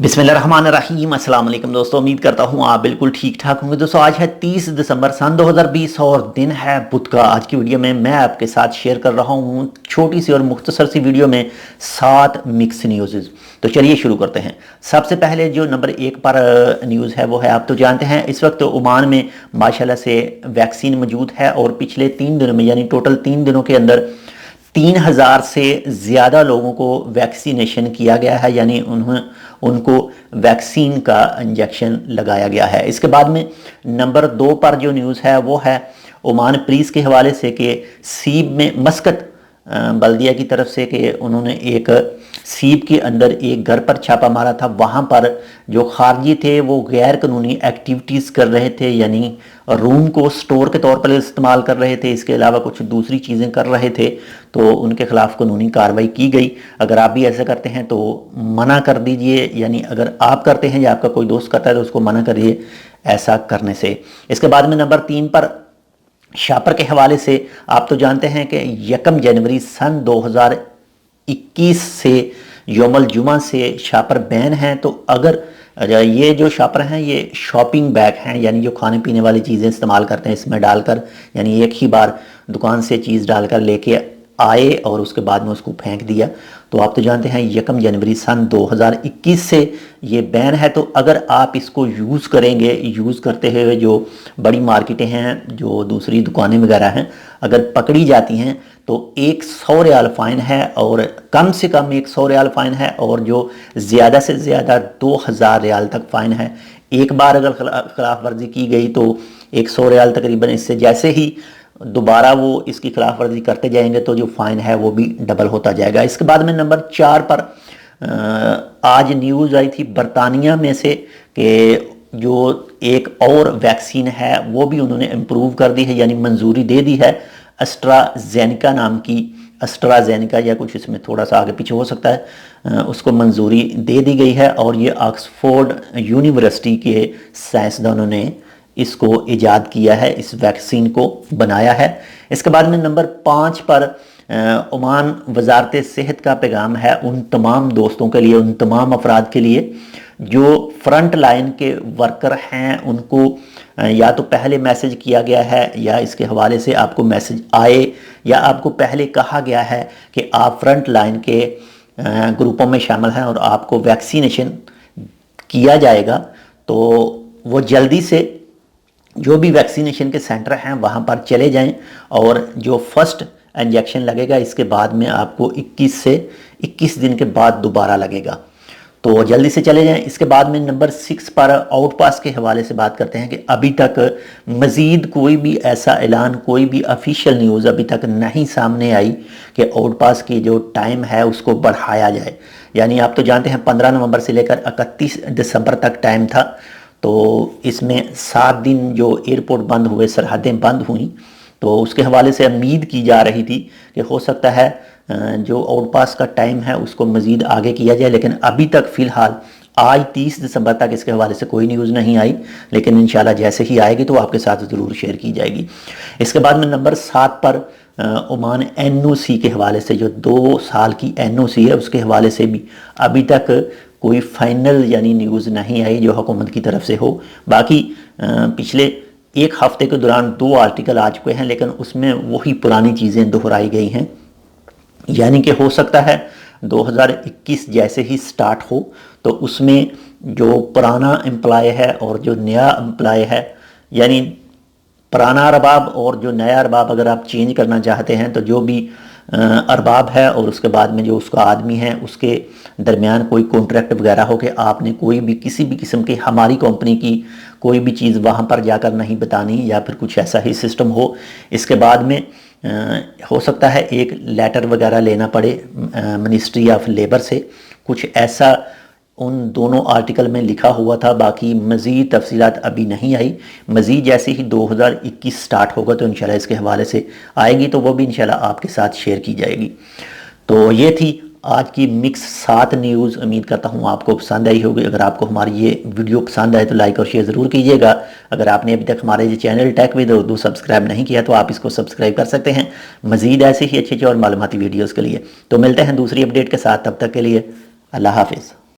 बिस्मिल्लाहिर्रहमानिर्रहीम। अस्सलाम वालेकुम दोस्तों, उम्मीद करता हूँ आप बिल्कुल ठीक ठाक होंगे। दोस्तों आज है 30 दिसंबर सन 2020 और दिन है बुध का। आज की वीडियो में मैं आपके साथ शेयर कर रहा हूँ छोटी सी और मुख्तसर सी वीडियो में 7 मिक्स न्यूज़। तो चलिए शुरू करते हैं। सबसे पहले जो नंबर 1 पर न्यूज़ है वो है, आप तो जानते हैं इस वक्त ओमान में माशाल्लाह से वैक्सीन मौजूद है और पिछले 3 दिनों में यानी टोटल 3 दिनों के अंदर 3000 से ज़्यादा लोगों को वैक्सीनेशन किया गया है, यानी उनको वैक्सीन का इंजेक्शन लगाया गया है। इसके बाद में नंबर 2 पर जो न्यूज़ है वो है ओमान पुलिस के हवाले से कि सीब में मस्कत बल्दिया की तरफ से कि उन्होंने एक सीब के अंदर एक घर पर छापा मारा था। वहाँ पर जो खारजी थे वो गैर कानूनी एक्टिविटीज़ कर रहे थे, यानी रूम को स्टोर के तौर पर इस्तेमाल कर रहे थे, इसके अलावा कुछ दूसरी चीज़ें कर रहे थे, तो उनके खिलाफ कानूनी कार्रवाई की गई। अगर आप भी ऐसा करते हैं तो मना कर दीजिए, यानी अगर आप करते हैं या आपका कोई दोस्त करता है तो उसको मना करिए ऐसा करने से। इसके बाद में नंबर 3 पर शापर के हवाले से आप तो जानते हैं कि 1 जनवरी सन 2021 से यौमल जुमा से शापर बैन हैं। तो अगर ये जो शापर हैं ये शॉपिंग बैग हैं, यानी जो खाने पीने वाली चीज़ें इस्तेमाल करते हैं इसमें डालकर, यानी एक ही बार दुकान से चीज़ डालकर लेके आए और उसके बाद में उसको फेंक दिया। तो आप तो जानते हैं 1 जनवरी सन 2021 से ये बैन है। तो अगर आप इसको यूज़ करेंगे, यूज़ करते हुए जो बड़ी मार्केटें हैं, जो दूसरी दुकानें वगैरह हैं, अगर पकड़ी जाती हैं तो 100 रियाल फ़ाइन है, और कम से कम 100 रियाल फ़ाइन है, और जो ज़्यादा से ज़्यादा 2000 रियाल तक फ़ाइन है। एक बार अगर खिलाफ वर्जी की गई तो 100 रियाल तकरीबन, इससे जैसे ही दोबारा वो इसकी खिलाफ वर्जी करते जाएंगे तो जो फ़ाइन है वो भी डबल होता जाएगा। इसके बाद में नंबर 4 पर आज न्यूज़ आई थी बरतानिया में से कि जो एक और वैक्सीन है वो भी उन्होंने इम्प्रूव कर दी है, यानी मंजूरी दे दी है। एस्ट्राजेनेका नाम की, एस्ट्राजेनेका या कुछ इसमें थोड़ा सा आगे पीछे हो सकता है, उसको मंजूरी दे दी गई है, और ये ऑक्सफोर्ड यूनिवर्सिटी के साइंसदानों ने इसको ईजाद किया है, इस वैक्सीन को बनाया है। इसके बाद में नंबर 5 पर ओमान वजारत सेहत का पैगाम है उन तमाम दोस्तों के लिए, उन तमाम अफराद के लिए जो फ्रंट लाइन के वर्कर हैं। उनको या तो पहले मैसेज किया गया है या इसके हवाले से आपको मैसेज आए, या आपको पहले कहा गया है कि आप फ्रंट लाइन के ग्रुपों में शामिल हैं और आपको वैक्सीनेशन किया जाएगा, तो वो जल्दी से जो भी वैक्सीनेशन के सेंटर हैं वहाँ पर चले जाएं, और जो फर्स्ट इंजेक्शन लगेगा इसके बाद में आपको 21 दिन के बाद दोबारा लगेगा, तो जल्दी से चले जाएं। इसके बाद में नंबर 6 पर आउटपास के हवाले से बात करते हैं कि अभी तक मज़ीद कोई भी ऐसा ऐलान, कोई भी ऑफिशियल न्यूज़ अभी तक नहीं सामने आई कि आउटपास की जो टाइम है उसको बढ़ाया जाए। यानी आप तो जानते हैं 15 नवंबर से लेकर 31 दिसंबर तक टाइम था, तो इसमें 7 दिन जो एयरपोर्ट बंद हुए, सरहदें बंद हुई, तो उसके हवाले से उम्मीद की जा रही थी कि हो सकता है जो आउटपास का टाइम है उसको मज़ीद आगे किया जाए, लेकिन अभी तक फ़िलहाल आज 30 दिसंबर तक इसके हवाले से कोई न्यूज़ नहीं आई, लेकिन इंशाल्लाह जैसे ही आएगी तो आपके साथ ज़रूर शेयर की जाएगी। इसके बाद में नंबर 7 पर ओमान NOC के हवाले से, जो 2 साल की NOC है उसके हवाले से भी अभी तक कोई फाइनल यानी न्यूज़ नहीं आई जो हुकूमत की तरफ से हो। बाकी पिछले एक हफ़्ते के दौरान 2 आर्टिकल आ चुके हैं, लेकिन उसमें वही पुरानी चीज़ें दोहराई गई हैं, यानी कि हो सकता है 2021 जैसे ही स्टार्ट हो तो उसमें जो पुराना एम्प्लॉय है और जो नया एम्प्लॉय है, यानी पुराना अरबाब और जो नया अरबाब अगर आप चेंज करना चाहते हैं तो जो भी अरबाब है और उसके बाद में जो उसका आदमी है उसके दरमियान कोई कॉन्ट्रैक्ट वगैरह हो कि आपने कोई भी किसी भी किस्म की हमारी कंपनी की कोई भी चीज़ वहाँ पर जाकर नहीं बतानी, या फिर कुछ ऐसा ही सिस्टम हो। इसके बाद में हो सकता है एक लेटर वगैरह लेना पड़े मिनिस्ट्री ऑफ लेबर से, कुछ ऐसा उन दोनों आर्टिकल में लिखा हुआ था। बाकी मज़ीद तफसीलात अभी नहीं आई। मज़ीद जैसे ही 2021 स्टार्ट होगा तो इंशाल्लाह इसके हवाले से आएगी, तो वो भी इंशाल्लाह आपके साथ शेयर की जाएगी। तो ये थी आज की मिक्स 7 न्यूज़। उम्मीद करता हूँ आपको पसंद आई होगी। अगर आपको हमारी ये वीडियो पसंद आए तो लाइक और शेयर ज़रूर कीजिएगा। अगर आपने अभी तक हमारे ये channel tech with Urdu subscribe नहीं किया तो आप इसको सब्सक्राइब कर सकते हैं मज़ीद ऐसे ही अच्छे और मालूमाती वीडियोज़ के लिए। तो मिलते हैं दूसरी अपडेट के साथ, तब तक के लिए अल्लाह हाफिज़।